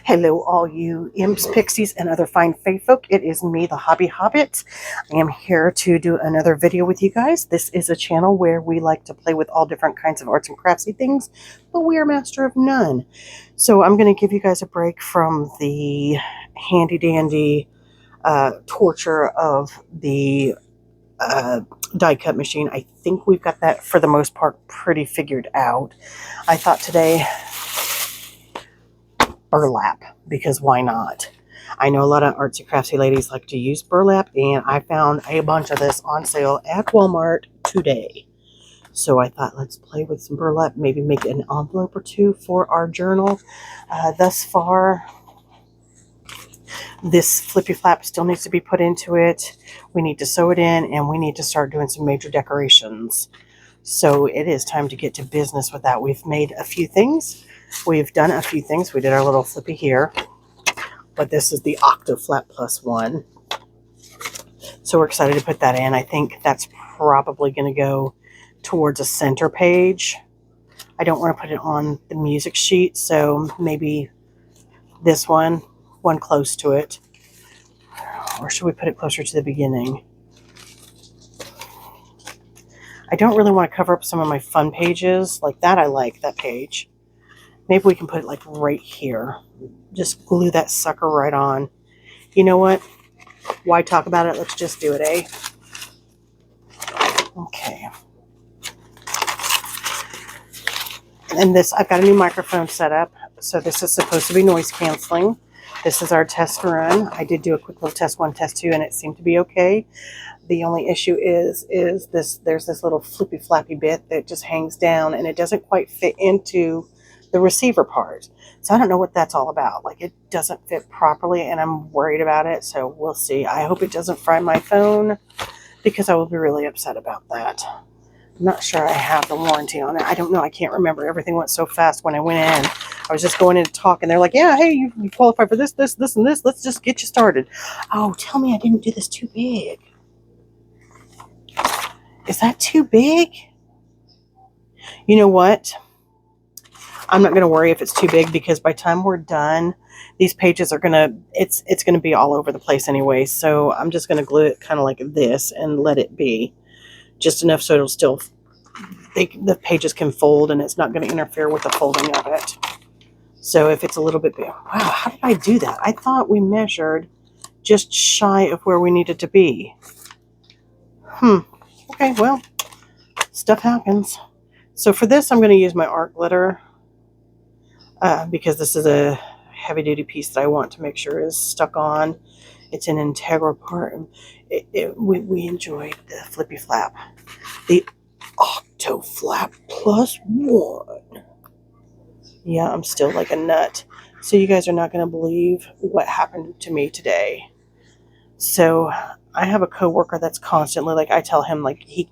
Hello, all you imps, pixies, and other fine fae folk. It is me, the Hobby Hobbit. I am here to do another video with you guys. This is a channel where we like to play with all different kinds of arts and craftsy things, but we are master of none. So I'm going to give you guys a break from the handy-dandy torture of the die cut machine. I think we've got that, for the most part, pretty figured out. I thought today, burlap, because why not? I know a lot of artsy craftsy ladies like to use burlap, and I found a bunch of this on sale at Walmart today. So I thought, let's play with some burlap, maybe make an envelope or two for our journal. Thus far, this flippy flap still needs to be put into it. We need to sew it in, and we need to start doing some major decorations. So it is time to get to business with that. We've made a few things. We've done a few things. We did our little flippy here, but this is the Octo Flap Plus one. So we're excited to put that in. I think that's probably going to go towards a center page. I don't want to put it on the music sheet, so maybe this one close to it. Or should we put it closer to the beginning? I don't really want to cover up some of my fun pages. Like that, I like that page. Maybe we can put it like right here. Just glue that sucker right on. You know what? Why talk about it? Let's just do it, eh? Okay. And this, I've got a new microphone set up. So this is supposed to be noise canceling. This is our test run. I did do a quick little test 1, test 2, and it seemed to be okay. The only issue is this. There's this little flippy flappy bit that just hangs down, and it doesn't quite fit into the receiver part. So I don't know what that's all about. Like, it doesn't fit properly, and I'm worried about it. So we'll see. I hope it doesn't fry my phone, because I will be really upset about that. I'm not sure I have the warranty on it. I don't know. I can't remember. Everything went so fast when I went in. I was just going in to talk, and they're like, yeah, hey, you qualify for this, this, this, and this. Let's just get you started. Oh, tell me I didn't do this too big. Is that too big? You know what? I'm not going to worry if it's too big, because by the time we're done, these pages are going to, it's going to be all over the place anyway. So I'm just going to glue it kind of like this and let it be just enough so it'll still, the pages can fold, and it's not going to interfere with the folding of it. So if it's a little bit big, wow, how did I do that? I thought we measured just shy of where we needed to be. Okay, well, stuff happens. So for this, I'm going to use my art glitter, because this is a heavy-duty piece that I want to make sure is stuck on. It's an integral part. We enjoyed the flippy flap. The Octo Flap Plus one. Yeah, I'm still like a nut. So you guys are not going to believe what happened to me today. So I have a coworker that's constantly, like, I tell him, like, he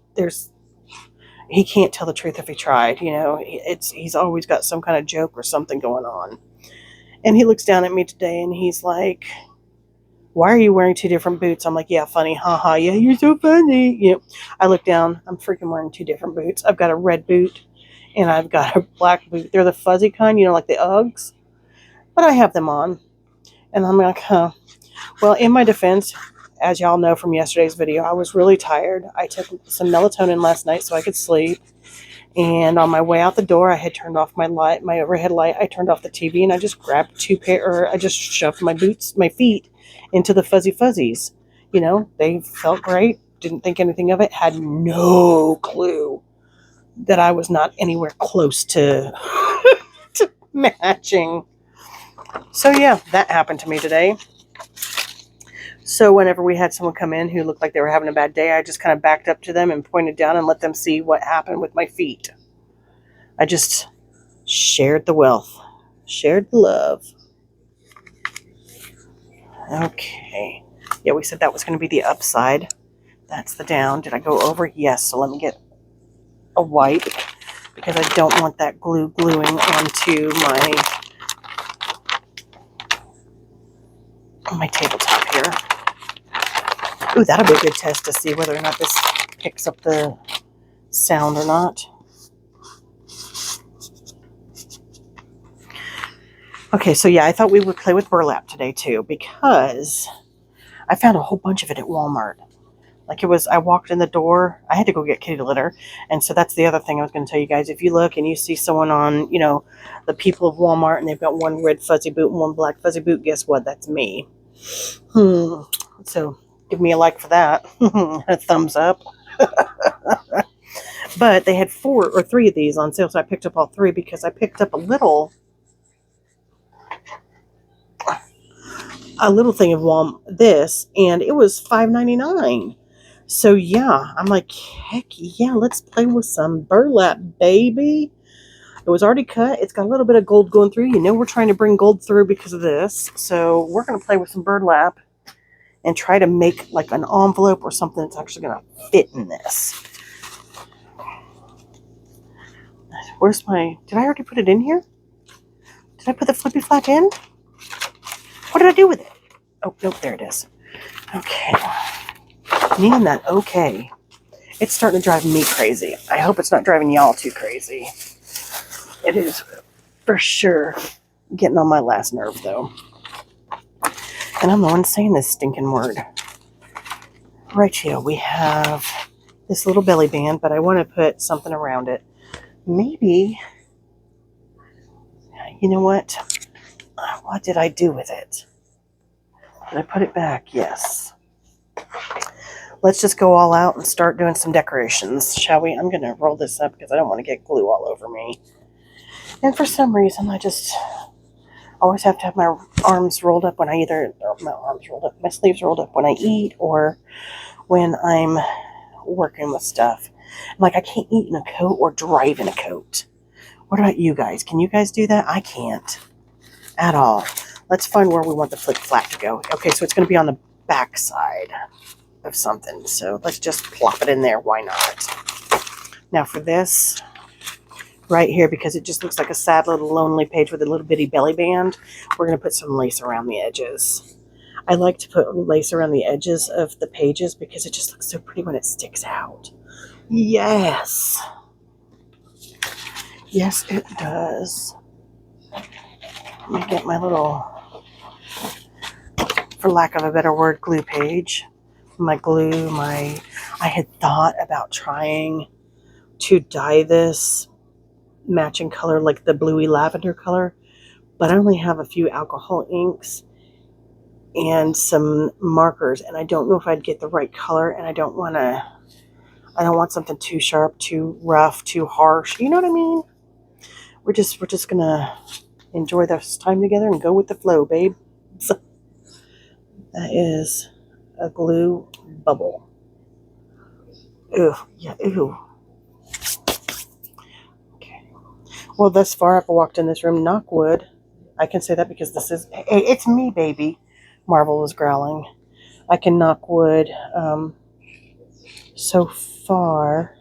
can't tell the truth if he tried. You know, he's always got some kind of joke or something going on. And he looks down at me today, and he's like, why are you wearing 2 different boots? I'm like, yeah, funny, haha, yeah, you're so funny. You know, I look down, I'm freaking wearing 2 different boots. I've got a red boot, and I've got a black boot. They're the fuzzy kind, you know, like the Uggs. But I have them on. And I'm like, huh. Well, in my defense, as y'all know from yesterday's video, I was really tired. I took some melatonin last night so I could sleep. And on my way out the door, I had turned off my light, my overhead light. I turned off the TV, and I just grabbed I just shoved my feet into the fuzzy fuzzies. You know, they felt great. Didn't think anything of it. Had no clue that I was not anywhere close to, to matching. So yeah, that happened to me today. So whenever we had someone come in who looked like they were having a bad day, I just kind of backed up to them and pointed down and let them see what happened with my feet. I just shared the wealth, shared the love. Okay. Yeah, we said that was going to be the upside. That's the down. Did I go over? Yes. So let me get a wipe, because I don't want that glue gluing onto my tabletop here. Ooh, that'll be a good test to see whether or not this picks up the sound or not. Okay, so yeah, I thought we would play with burlap today too, because I found a whole bunch of it at Walmart. Like it was, I walked in the door, I had to go get kitty litter. And so that's the other thing I was going to tell you guys. If you look and you see someone on, the people of Walmart and they've got one red fuzzy boot and one black fuzzy boot, guess what? That's me. So give me a like for that. A thumbs up. But they had 4 or 3 of these on sale, so I picked up all 3 because I picked up a little thing of this, and it was $5.99. So yeah, I'm like, heck yeah, let's play with some burlap, baby. It was already cut. It's got a little bit of gold going through. We're trying to bring gold through because of this. So we're going to play with some burlap and try to make like an envelope or something that's actually going to fit in this. Where's did I already put it in here? Did I put the flippy flap in? What did I do with it? Oh, nope, there it is. Okay. Needing that okay. It's starting to drive me crazy. I hope it's not driving y'all too crazy. It is for sure getting on my last nerve, though. And I'm the one saying this stinking word. Right here, we have this little belly band, but I want to put something around it. Maybe, you know what? What did I do with it? Did I put it back? Yes. Let's just go all out and start doing some decorations, shall we? I'm going to roll this up because I don't want to get glue all over me. And for some reason, I just always have to have my arms rolled up when my sleeves rolled up when I eat or when I'm working with stuff. Like, I can't eat in a coat or drive in a coat. What about you guys? Can you guys do that? I can't at all. Let's find where we want the flip flap to go. Okay, so it's going to be on the back side of something. So let's just plop it in there. Why not? Now for this right here, because it just looks like a sad little lonely page with a little bitty belly band, we're going to put some lace around the edges. I like to put lace around the edges of the pages because it just looks so pretty when it sticks out. Yes. Yes, it does. Let me get my little, for lack of a better word, glue page. I had thought about trying to dye this matching color, like the bluey lavender color, but I only have a few alcohol inks and some markers, and I don't know if I'd get the right color, and I don't want something too sharp, too rough, too harsh. You know what I mean? We're just gonna enjoy this time together and go with the flow, babe. So, that is a glue bubble. Ew, yeah, ew. Okay. Well, thus far, I've walked in this room, knock wood. I can say that because hey, it's me, baby. Marvel was growling. I can knock wood. So far,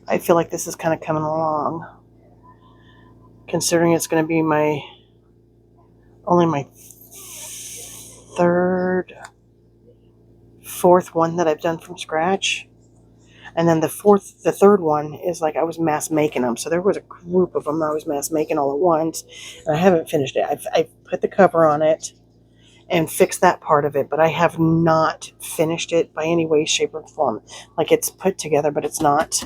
I feel like this is kind of coming along, considering it's going to be only my 4th one that I've done from scratch. And then the 3rd one is like I was mass making them. So there was a group of them I was mass making all at once. And I haven't finished it. I've put the cover on it and fixed that part of it. But I have not finished it by any way, shape, or form. Like, it's put together, but it's not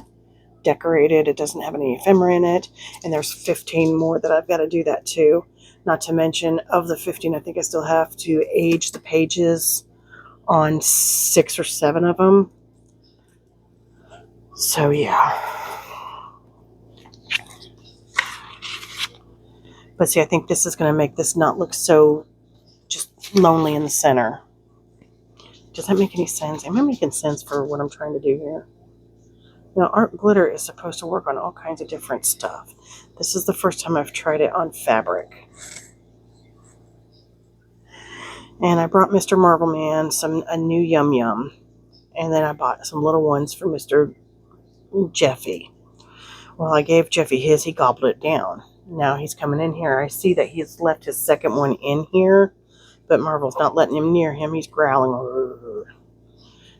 decorated. It doesn't have any ephemera in it. And there's 15 more that I've got to do that too. Not to mention, of the 15, I think I still have to age the pages on 6 or 7 of them. So yeah. But see, I think this is going to make this not look so just lonely in the center. Does that make any sense? Am I making sense for what I'm trying to do here? Now, art glitter is supposed to work on all kinds of different stuff. This is the first time I've tried it on fabric. And I brought Mr. Marvel Man a new Yum Yum. And then I bought some little ones for Mr. Jeffy. Well, I gave Jeffy his. He gobbled it down. Now he's coming in here. I see that he's left his second one in here, but Marvel's not letting him near him. He's growling.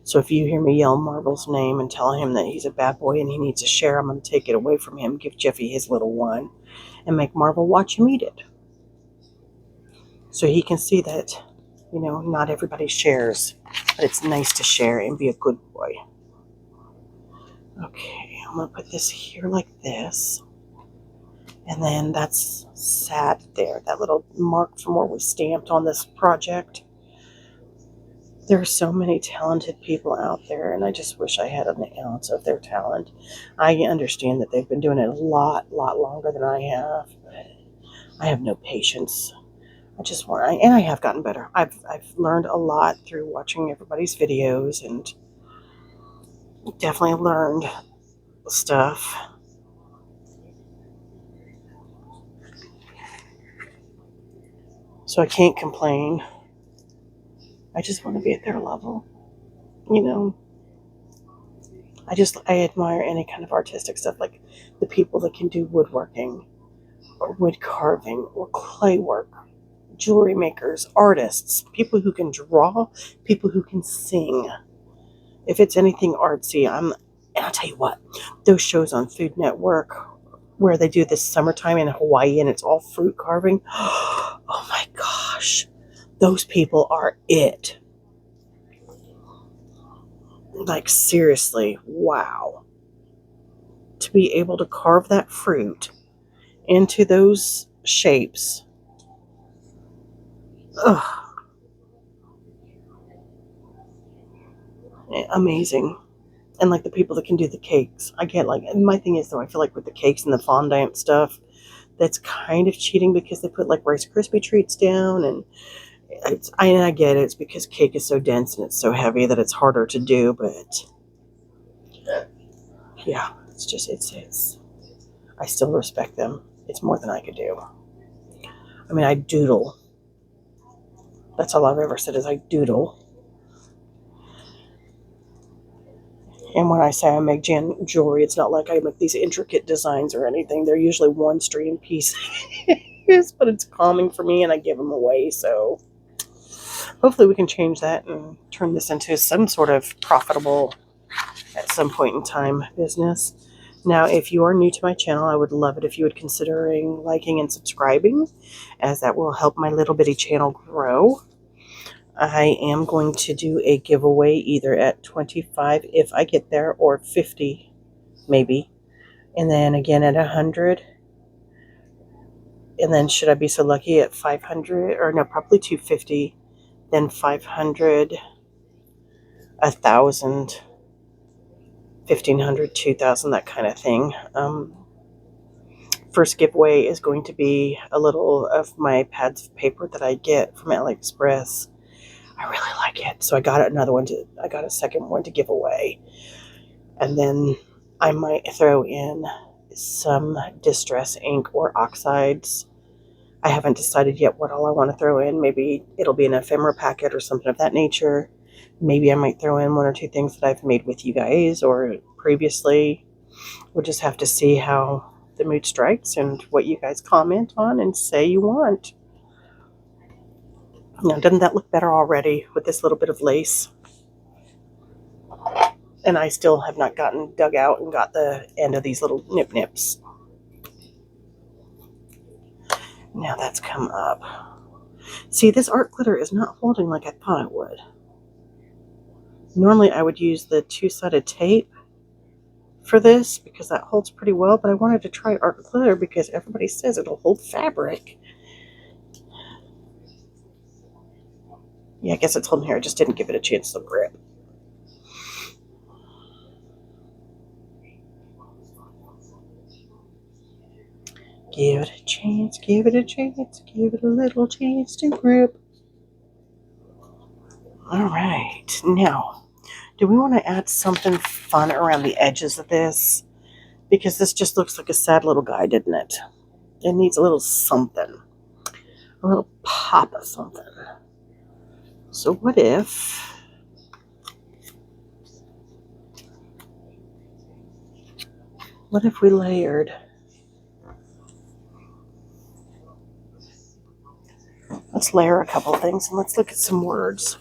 So if you hear me yell Marvel's name and tell him that he's a bad boy and he needs a share, I'm going to take it away from him, give Jeffy his little one, and make Marvel watch him eat it. So he can see that, you know, not everybody shares, but it's nice to share and be a good boy. Okay, I'm going to put this here like this. And then that's sat there, that little mark from where we stamped on this project. There are so many talented people out there, and I just wish I had an ounce of their talent. I understand that they've been doing it a lot longer than I have, but I have no patience. And I have gotten better. I've learned a lot through watching everybody's videos, and definitely learned stuff. So I can't complain. I just want to be at their level. You know, I admire any kind of artistic stuff, like the people that can do woodworking or wood carving or clay work, jewelry makers, artists, people who can draw, people who can sing. If it's anything artsy, and I'll tell you what, those shows on Food Network where they do this summertime in Hawaii and it's all fruit carving. Oh my gosh, those people are it. Like, seriously, wow. To be able to carve that fruit into those shapes. Ugh. Amazing. And like the people that can do the cakes. I get and my thing is though, I feel like with the cakes and the fondant stuff, that's kind of cheating because they put like Rice Krispie treats down, and I get it. It's because cake is so dense and it's so heavy that it's harder to do, but yeah, it's I still respect them. It's more than I could do. I mean, I doodle. That's all I've ever said is I doodle. And when I say I make jewelry, it's not like I make these intricate designs or anything. They're usually one string piece. But it's calming for me and I give them away. So hopefully we can change that and turn this into some sort of profitable, at some point in time, business. Now, if you are new to my channel, I would love it if you would considering liking and subscribing, as that will help my little bitty channel grow. I am going to do a giveaway either at 25 if I get there, or 50 maybe, and then again at 100, and then should I be so lucky at 500, or no, probably 250, then 500, 1,000, 1,500, 2,000, that kind of thing. First giveaway is going to be a little of my pads of paper that I get from AliExpress. I really like it, so I got a second one to give away, and then I might throw in some distress ink or oxides. I haven't decided yet what all I want to throw in. Maybe it'll be an ephemera packet or something of that nature. Maybe I might throw in one or two things that I've made with you guys or previously. We'll just have to see how the mood strikes and what you guys comment on and say you want. Now, doesn't that look better already with this little bit of lace? And I still have not gotten dug out and got the end of these little nips. Now that's come up. See, this art glitter is not holding like I thought it would. Normally I would use the two-sided tape for this because that holds pretty well, but I wanted to try art glitter because everybody says it'll hold fabric. Yeah, I guess it's holding here. I just didn't give it a chance to grip. Give it a chance, give it a chance, give it a little chance to grip. All right, now, do we want to add something fun around the edges of this? Because this just looks like a sad little guy, didn't it? It needs a little something, a little pop of something. So what if we layered? Let's layer a couple things and let's look at some words.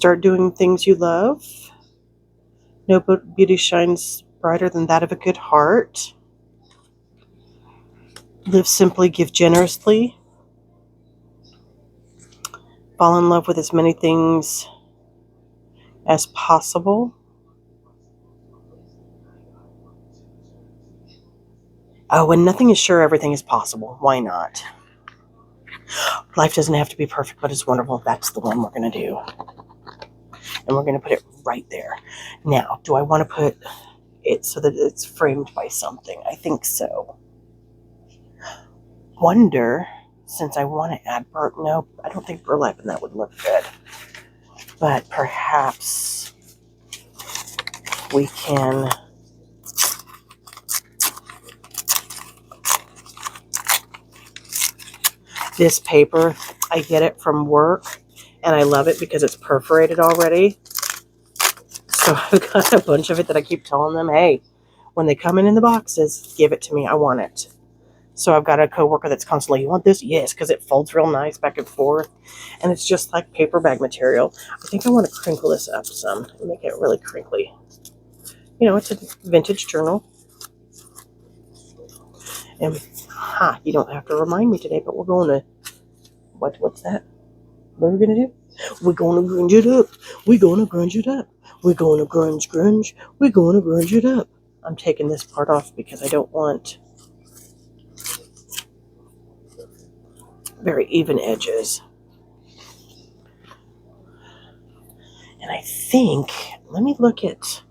Start doing things you love. No beauty shines brighter than that of a good heart. Live simply, give generously. Fall in love with as many things as possible. Oh, when nothing is sure, everything is possible. Why not? Life doesn't have to be perfect, but it's wonderful. That's the one we're going to do. And we're going to put it right there. Now, do I want to put it so that it's framed by something? I think so. Wonder, since I want to add no, I don't think burlap in that would look good. But perhaps we can this paper, I get it from work, and I love it because it's perforated already. So I've got a bunch of it that I keep telling them, hey, when they come in the boxes, give it to me. I want it. So I've got a coworker that's constantly, you want this? Yes, because it folds real nice back and forth. And it's just like paper bag material. I think I want to crinkle this up some and make it really crinkly. You know, it's a vintage journal. And, you don't have to remind me today, but we're going to, what's that? What are we going to do? We're going to grunge it up. We're going to grunge it up. We're going to grunge. We're going to grunge it up. I'm taking this part off because I don't want very even edges. And I think, let me look at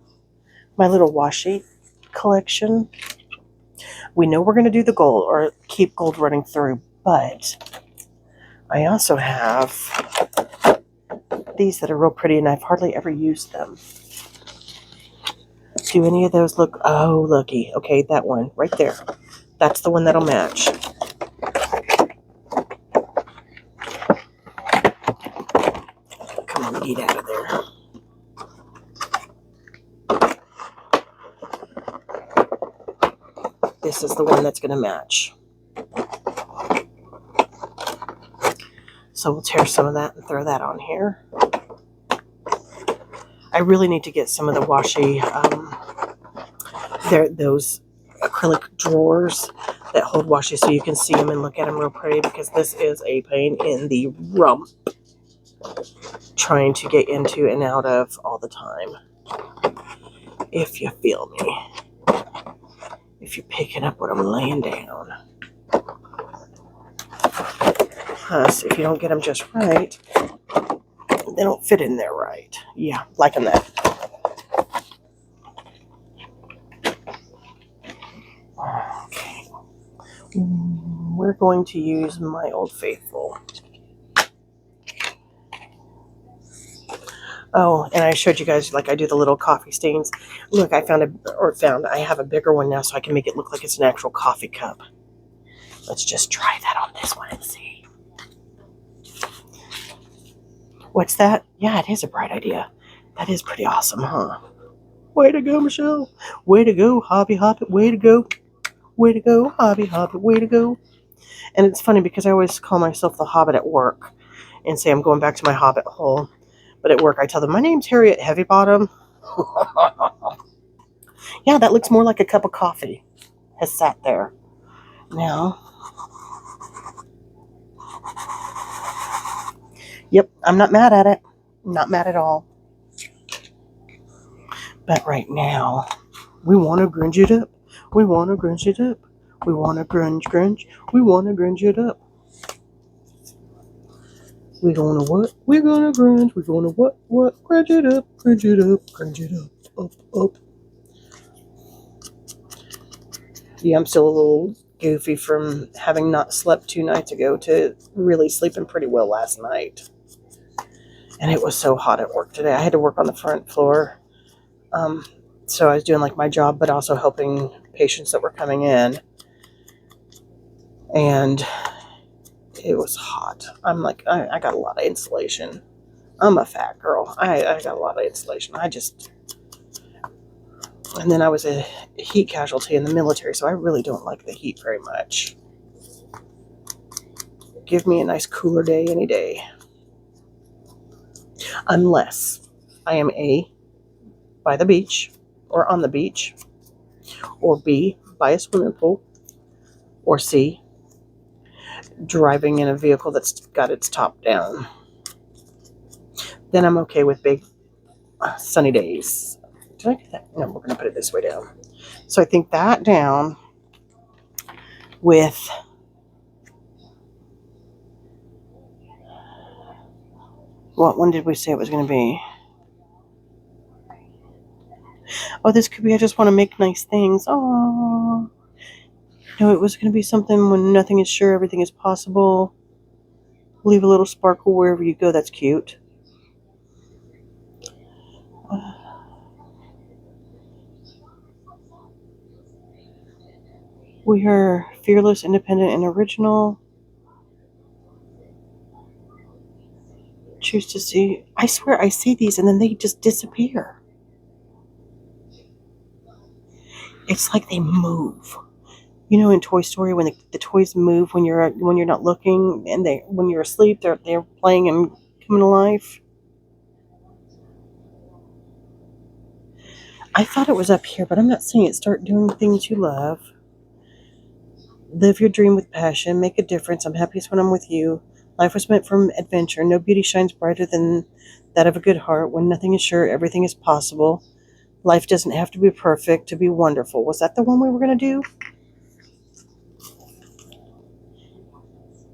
my little washi collection. We know we're going to do the gold or keep gold running through, but I also have these that are real pretty and I've hardly ever used them. Do any of those look, oh, looky. Okay, that one right there. That's the one that'll match. Come on, get out of there. This is the one that's going to match. So we'll tear some of that and throw that on here. I really need to get some of the washi, those acrylic drawers that hold washi so you can see them and look at them real pretty, because this is a pain in the rump trying to get into and out of all the time. If you feel me. If you're picking up what I'm laying down. Plus, if you don't get them just right, they don't fit in there right. Yeah, liking that. Okay. We're going to use my Old Faithful. Oh, and I showed you guys, like I do the little coffee stains. Look, I I have a bigger one now so I can make it look like it's an actual coffee cup. Let's just try that on this one and see. What's that? Yeah, it is a bright idea. That is pretty awesome, huh? Way to go, Michelle. Way to go, Hobby Hobbit. Way to go. Way to go, Hobby Hobbit. Way to go. And it's funny because I always call myself the Hobbit at work and say I'm going back to my Hobbit hole. But at work, I tell them, my name's Harriet Heavybottom. Yeah, that looks more like a cup of coffee has sat there. Now, yep, I'm not mad at it. Not mad at all. But right now, we want to grunge it up. We want to grunge it up. We want to grunge. We want to grunge it up. We're gonna what? We're gonna grunge. We're gonna what? Grunge it up. Grunge it up. Grunge it up. Up. Yeah, I'm still a little goofy from having not slept 2 nights ago to really sleeping pretty well last night. And it was so hot at work today. I had to work on the front floor. So I was doing like my job, but also helping patients that were coming in. And it was hot. I'm like, I got a lot of insulation. I'm a fat girl. I got a lot of insulation. And then I was a heat casualty in the military, so I really don't like the heat very much. Give me a nice cooler day any day. unless I am A, by the beach or on the beach, or B, by a swimming pool, or C, driving in a vehicle that's got its top down. Then I'm okay with big sunny days. Did I do that? No, we're going to put it this way down. So I think that down with what one did we say it was going to be? Oh, this could be I just want to make nice things. Oh, no, it was going to be something when nothing is sure, everything is possible. Leave a little sparkle wherever you go. That's cute. We are fearless, independent, and original. Choose to see. I swear I see these and then they just disappear. It's like they move. You know, in Toy Story, when the toys move when you're not looking, and when you're asleep, they're playing and coming to life. I thought it was up here, but I'm not seeing it. Start doing things you love. Live your dream with passion. Make a difference. I'm happiest when I'm with you. Life was meant for adventure. No beauty shines brighter than that of a good heart. When nothing is sure, everything is possible. Life doesn't have to be perfect to be wonderful. Was that the one we were going to do?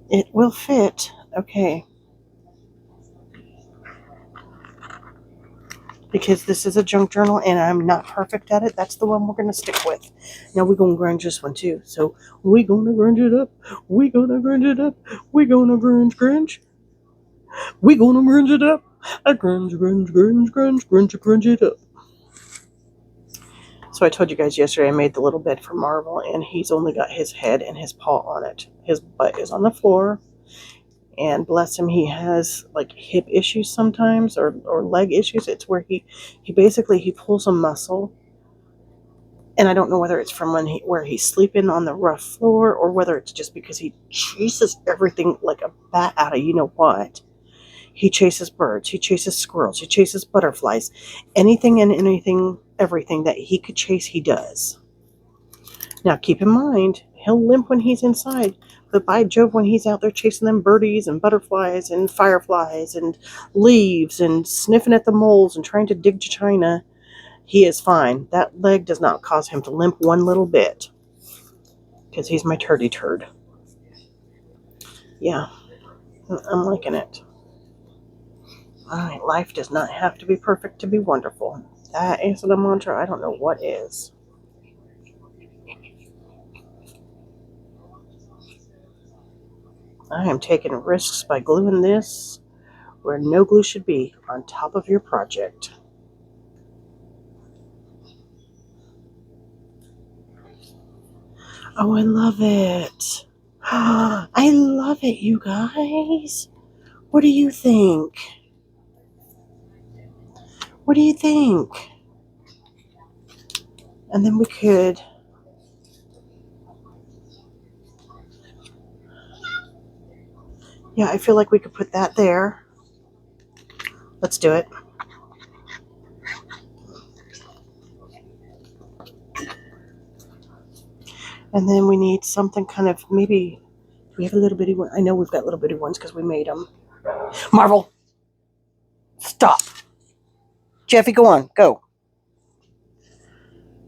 It will fit. Okay. Because this is a junk journal and I'm not perfect at it, that's the one we're going to stick with. Now we're going to grunge this one too. So we're going to grunge it up. We're going to grunge it up. We're going to grunge. We're going to grunge it up. I grunge it up. So I told you guys yesterday I made the little bed for Marvel, and he's only got his head and his paw on it. His butt is on the floor. And bless him, he has like hip issues sometimes, or leg issues. It's where he basically pulls a muscle, and I don't know whether it's from where he's sleeping on the rough floor, or whether it's just because he chases everything like a bat out of you know what. He chases birds, he chases squirrels, he chases butterflies, anything and everything that he could chase, he does. Now keep in mind, he'll limp when he's inside. But by Jove, when he's out there chasing them birdies and butterflies and fireflies and leaves and sniffing at the moles and trying to dig to China, he is fine. That leg does not cause him to limp one little bit. Because he's my turdy turd. Yeah, I'm liking it. Alright, life does not have to be perfect to be wonderful. That isn't a mantra. I don't know what is. I am taking risks by gluing this where no glue should be, on top of your project. Oh, I love it. I love it, you guys. What do you think? What do you think? And then we could... Yeah, I feel like we could put that there. Let's do it. And then we need something kind of, maybe, do we have a little bitty one? I know we've got little bitty ones because we made them. Marvel! Stop! Jeffy, go on. Go.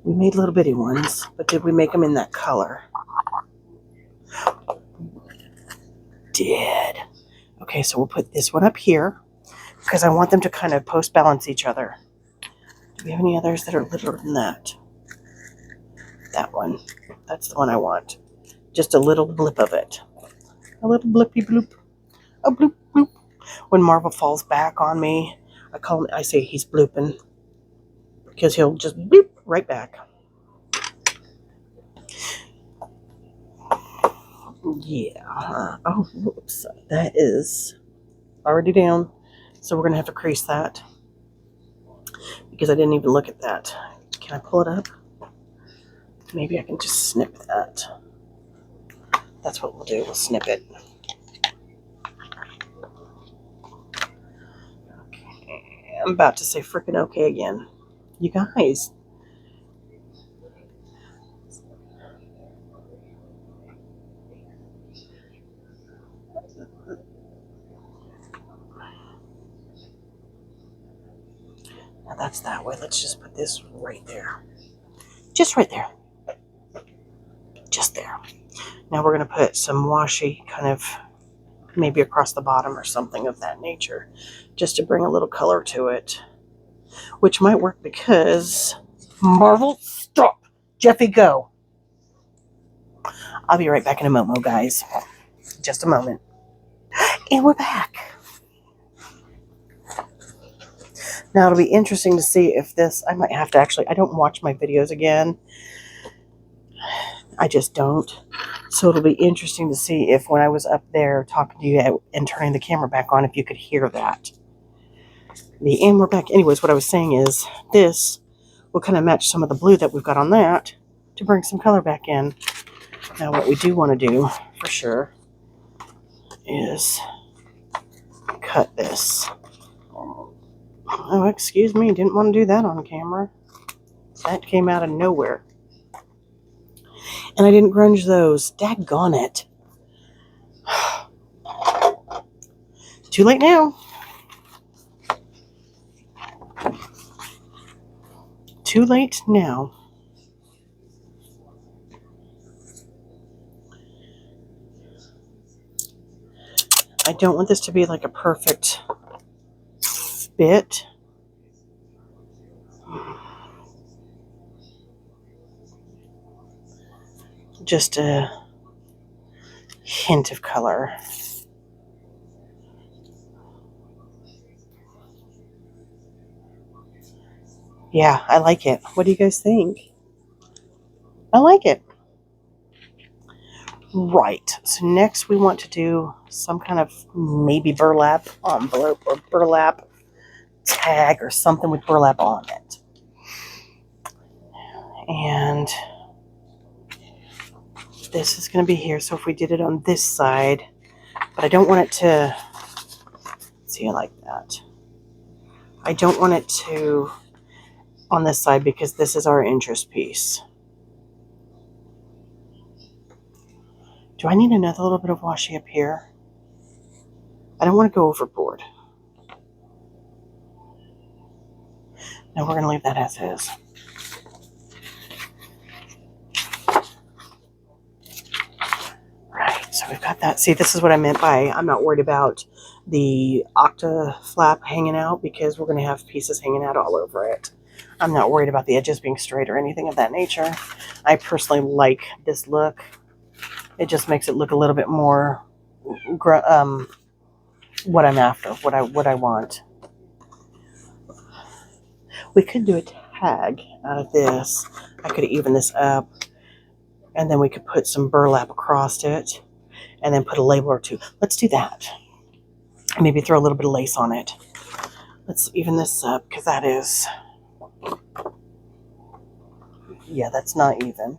We made little bitty ones, but did we make them in that color? Did. Okay, so we'll put this one up here because I want them to kind of post-balance each other. Do we have any others that are littler than that? That one. That's the one I want. Just a little blip of it. A little blippy bloop. A bloop bloop. When Marvel falls back on me, I say he's blooping. Because he'll just bloop right back. Yeah. Oh, whoops. That is already down. So we're going to have to crease that. Because I didn't even look at that. Can I pull it up? Maybe I can just snip that. That's what we'll do. We'll snip it. Okay. I'm about to say freaking okay again. You guys. Now that's that way. Let's just put this right there. Just right there. Just there. Now we're going to put some washi kind of maybe across the bottom or something of that nature, just to bring a little color to it, which might work because Marvel, stop. Jeffy, go. I'll be right back in a moment, guys. Just a moment. And we're back. Now it'll be interesting to see if this, I might have to actually, I don't watch my videos again. I just don't. So it'll be interesting to see if when I was up there talking to you and turning the camera back on, if you could hear that. And we're back. Anyways, what I was saying is this will kind of match some of the blue that we've got on that to bring some color back in. Now what we do want to do for sure is cut this. Oh, excuse me, didn't want to do that on camera. That came out of nowhere. And I didn't grunge those. Daggone it. Too late now. Too late now. I don't want this to be like a perfect fit. Just a hint of color. Yeah, I like it. What do you guys think? I like it. Right. So next we want to do some kind of maybe burlap envelope or burlap tag or something with burlap on it. And this is going to be here. So if we did it on this side, but I don't want it to, see, I like that. I don't want it to on this side because this is our interest piece. Do I need another little bit of washi up here? I don't want to go overboard. No, we're going to leave that as is. Right, so we've got that. See, this is what I meant by I'm not worried about the octa flap hanging out because we're going to have pieces hanging out all over it. I'm not worried about the edges being straight or anything of that nature. I personally like this look. It just makes it look a little bit more what I'm after, what I want. We could do a tag out of this. I could even this up, and then we could put some burlap across it, and then put a label or two. Let's do that. Maybe throw a little bit of lace on it. Let's even this up, because that is, yeah, that's not even.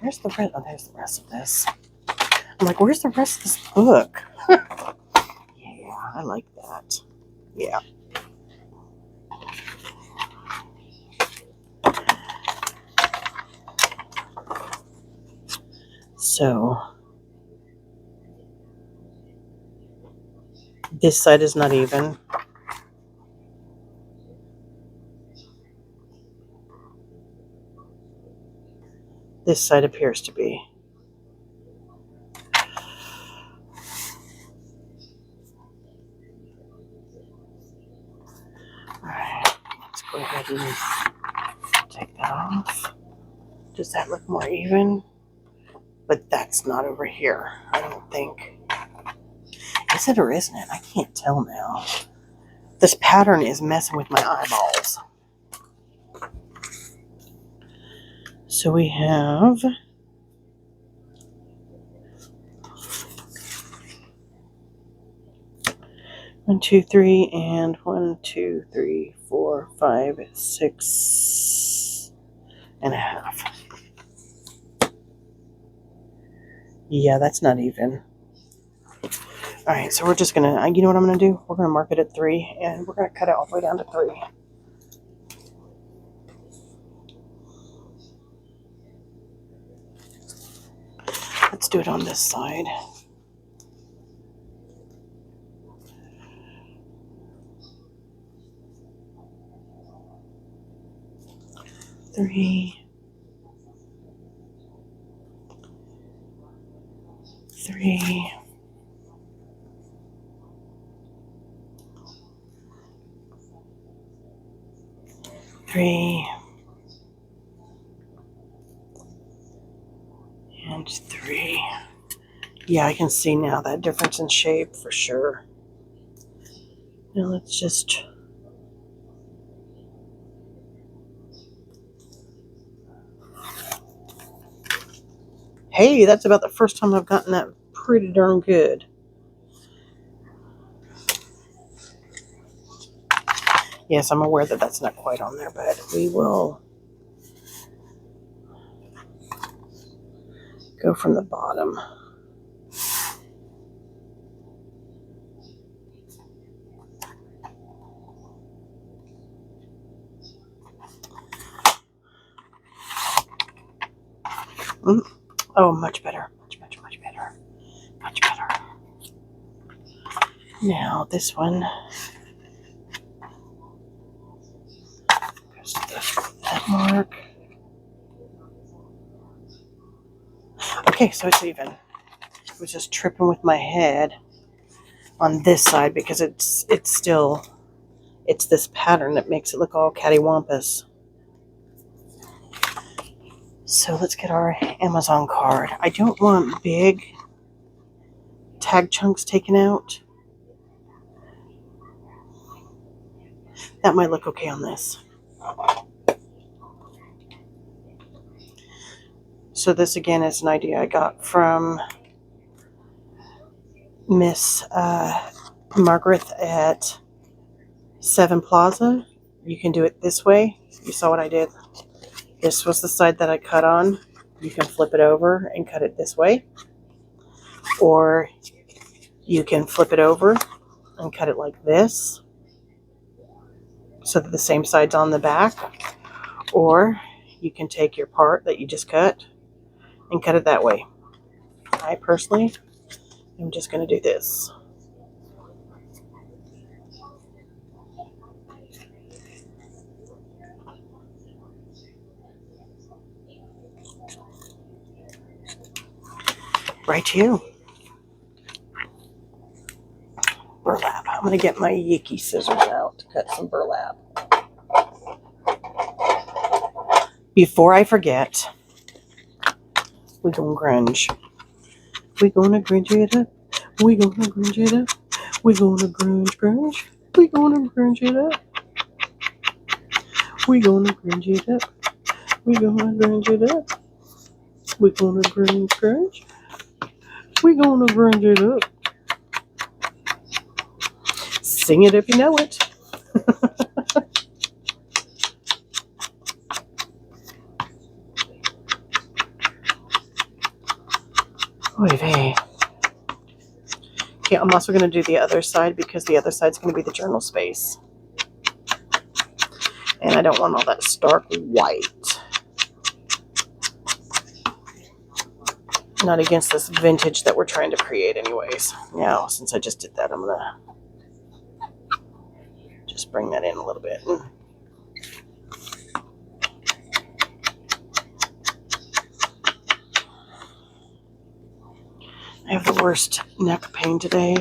Where's the rest? Oh, there's the rest of this. I'm like, where's the rest of this book? Yeah, I like that. Yeah. So, this side is not even. This side appears to be. Alright, let's go ahead and take that off. Does that look more even? But that's not over here, I don't think. Is it or isn't it? I can't tell now. This pattern is messing with my eyeballs. So we have 1, 2, 3, and 1, 2, 3, 4, 5, 6 and a half. Yeah, that's not even. All right, so we're just gonna, you know what I'm gonna do? We're gonna mark it at 3, and we're gonna cut it all the way down to 3. Let's do it on this side. Three. And 3. Yeah, I can see now that difference in shape for sure. Now let's just... Hey, that's about the first time I've gotten that pretty darn good. Yes, I'm aware that that's not quite on there, but we will go from the bottom. Oh, much better. Much better. Much better. Now, this one goes to that mark. Okay, so it's even. I was just tripping with my head on this side because it's this pattern that makes it look all cattywampus. So let's get our Amazon card. I don't want big tag chunks taken out. That might look okay on this. So this again is an idea I got from Miss Margaret at 7 Plaza. You can do it this way. You saw what I did. This was the side that I cut on. You can flip it over and cut it this way. Or you can flip it over and cut it like this, so that the same side's on the back. Or you can take your part that you just cut and cut it that way. I personally am just going to do this. Right you. Burlap. I'm going to get my Yiki scissors out to cut some burlap. Before I forget, we're going to grunge. We're going to grunge it up. We're going to grunge it up. We're going to grunge. We're going to grunge it up. We're going to grunge it up. We're going to grunge it up. We're going to grunge. We're going to grunge it up. Sing it if you know it. Oy vey. Okay, I'm also going to do the other side because the other side's going to be the journal space. And I don't want all that stark white. Not against this vintage that we're trying to create anyways. Now, since I just did that, I'm going to just bring that in a little bit. I have the worst neck pain today.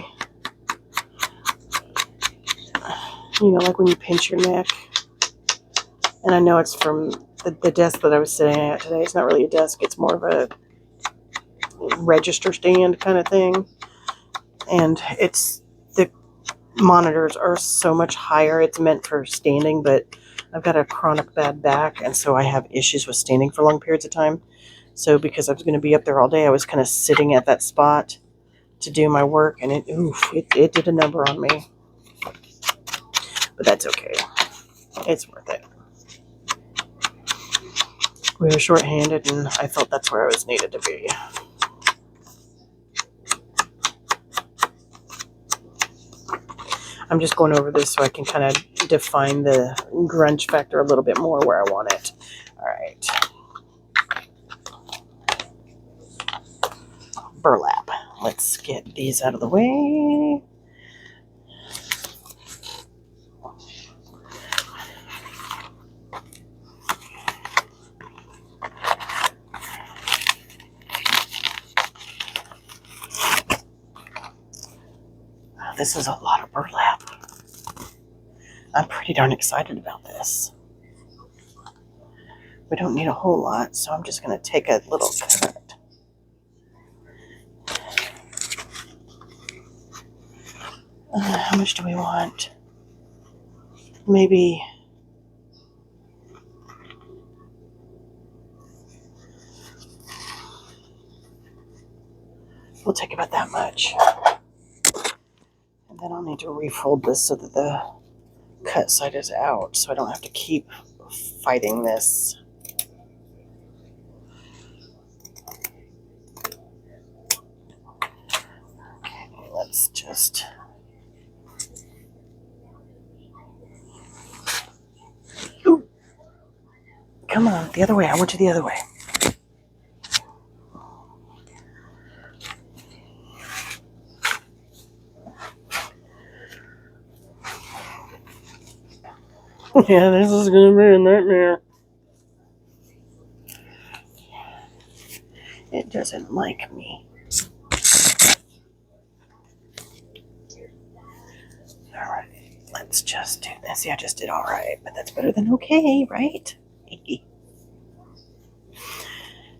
You know, like when you pinch your neck. And I know it's from the desk that I was sitting at today. It's not really a desk. It's more of a register stand kind of thing. And the monitors are so much higher. It's meant for standing, but I've got a chronic bad back, and so I have issues with standing for long periods of time. So because I was going to be up there all day, I was kind of sitting at that spot to do my work, and it did a number on me. But that's okay. It's worth it. We were short-handed, and I felt that's where I was needed to be. I'm just going over this so I can kind of define the grunge factor a little bit more where I want it. All right. Burlap. Let's get these out of the way. This is a lot of burlap. I'm pretty darn excited about this. We don't need a whole lot, so I'm just going to take a little cut. How much do we want? Maybe we'll take about that much. And then I'll need to refold this so that the cut side is out, so I don't have to keep fighting this. Okay, let's just... Ooh. Come on, the other way. I want you the other way. Yeah, this is going to be a nightmare. It doesn't like me. Alright, let's just do this. See, I just did alright, but that's better than okay, right?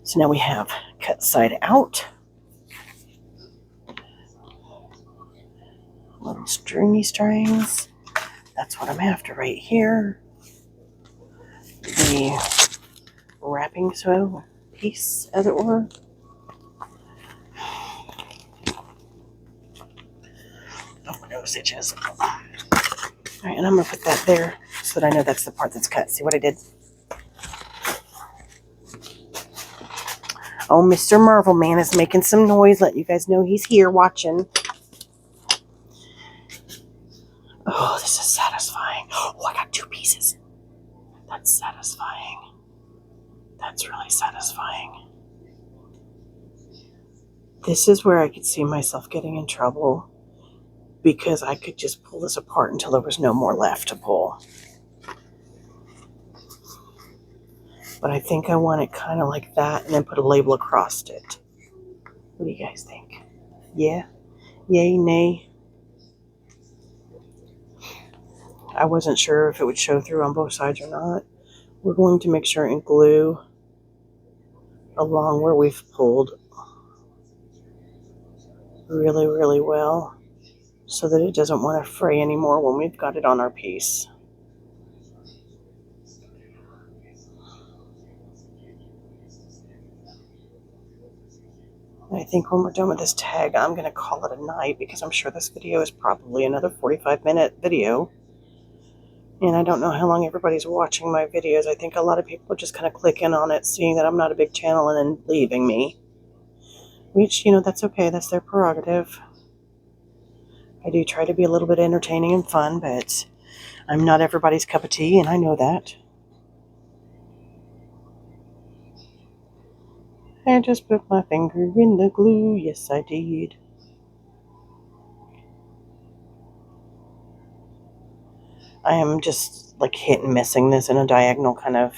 So now we have cut side out. Little stringy strings. That's what I'm after right here. The wrapping sew piece, as it were. Oh, my nose itches. Alright, and I'm going to put that there so that I know that's the part that's cut. See what I did? Oh, Mr. Marvel Man is making some noise. Let you guys know he's here watching. Oh, this is satisfying. Oh, I got 2 pieces. That's satisfying. That's really satisfying. This is where I could see myself getting in trouble because I could just pull this apart until there was no more left to pull. But I think I want it kind of like that and then put a label across it. What do you guys think? Yeah? Yay? Nay? I wasn't sure if it would show through on both sides or not. We're going to make sure and glue along where we've pulled really, really well so that it doesn't want to fray anymore when we've got it on our piece. And I think when we're done with this tag, I'm going to call it a night because I'm sure this video is probably another 45-minute video. And I don't know how long everybody's watching my videos. I think a lot of people are just kind of clicking on it, seeing that I'm not a big channel and then leaving me. Which, you know, that's okay. That's their prerogative. I do try to be a little bit entertaining and fun, but I'm not everybody's cup of tea, and I know that. I just put my finger in the glue. Yes, I did. I am just like hit and missing this in a diagonal kind of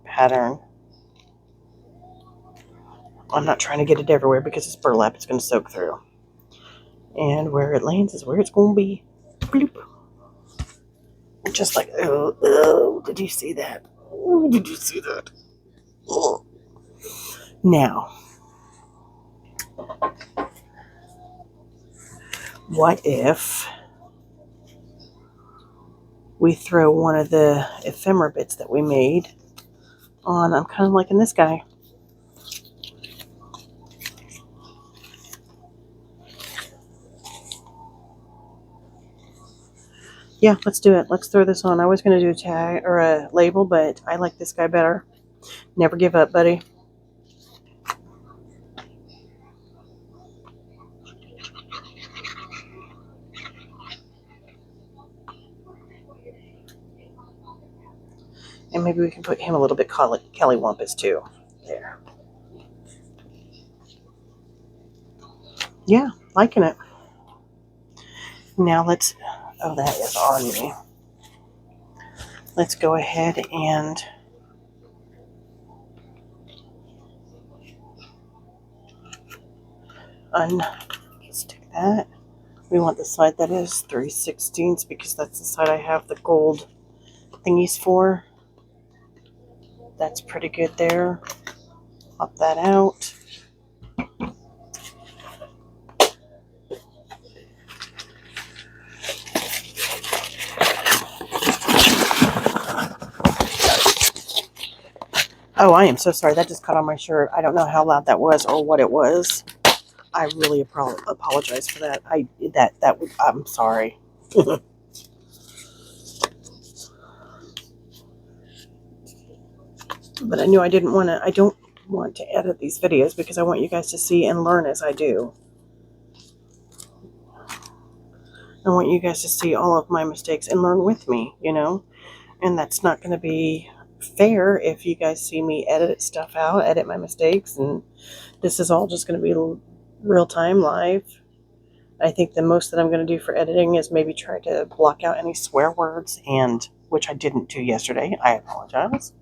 pattern. I'm not trying to get it everywhere because it's burlap. It's going to soak through. And where it lands is where it's going to be. Bloop. Just like, oh, did you see that? Oh, did you see that? Oh. Now, what if we throw one of the ephemera bits that we made on? I'm kind of liking this guy. Yeah, let's do it. Let's throw this on. I was going to do a tag or a label, but I like this guy better. Never give up, buddy. And maybe we can put him a little bit Kellywampus too. There. Yeah, liking it. Now let's, oh, that is on me. Let's go ahead and stick that. We want the side that is 3/16 because that's the side I have the gold thingies for. That's pretty good there. Pop that out. Oh, I am so sorry. That just caught on my shirt. I don't know how loud that was or what it was. I really apologize for that. I'm sorry. But I knew I don't want to edit these videos because I want you guys to see and learn as I do. I want you guys to see all of my mistakes and learn with me, you know? And that's not going to be fair if you guys see me edit stuff out, edit my mistakes, and this is all just going to be real time, live. I think the most that I'm going to do for editing is maybe try to block out any swear words, and which I didn't do yesterday. I apologize.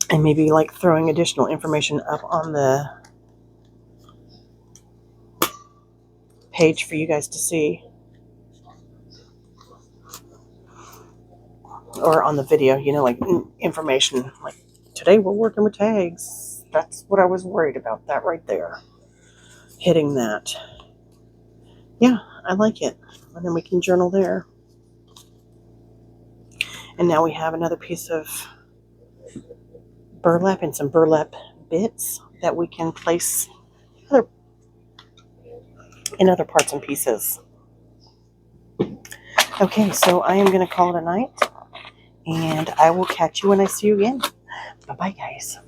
And maybe like throwing additional information up on the page for you guys to see. Or on the video, you know, like information. Like today we're working with tags. That's what I was worried about. That right there. Hitting that. Yeah, I like it. And then we can journal there. And now we have another piece of burlap and some burlap bits that we can place in other parts and pieces. Okay, so I am going to call it a night. And I will catch you when I see you again. Bye-bye, guys.